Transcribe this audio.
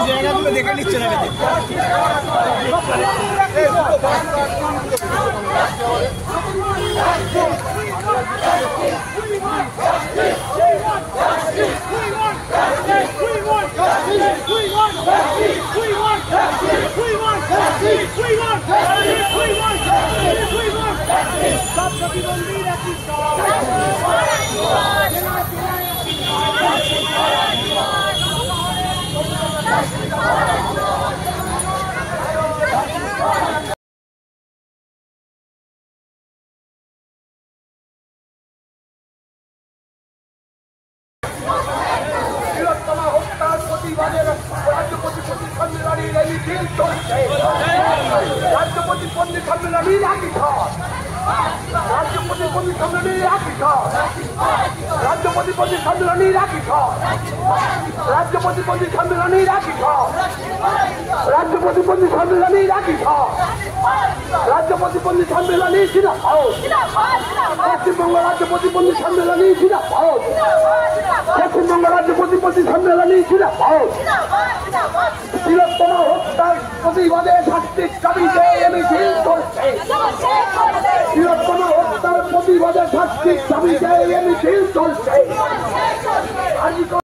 জায়গাগুলো দেখে নিচ্ছে না রাষ্ট্রপতি পণ্ডিত সম্মেলনী রাষ্ট্রপতি পণ্ডিত সম্মেলনী রাষ্ট্রপতি পণ্ডিত সম্মেলনী রাষ্ট্রপতি পণ্ডিত সম্মেলনী রাষ্ট্রপতি পণ্ডিত সম্মেলনী রাষ্ট্রপতি পণ্ডিত সম্মেলনী পশ্চিমবঙ্গ রাজ্যপতি পণ্ডিত সম্মেলনী পশ্চিমবঙ্গ রাজ্যপতি পণ্ডিত সম্মেলনী তিলোত্তমা হত্যার প্রতিবাদে শাস্তির দাবিতে মিছিল করছে তিলোত্তমা হত্যার প্রতিবাদে শাস্তির দাবিতে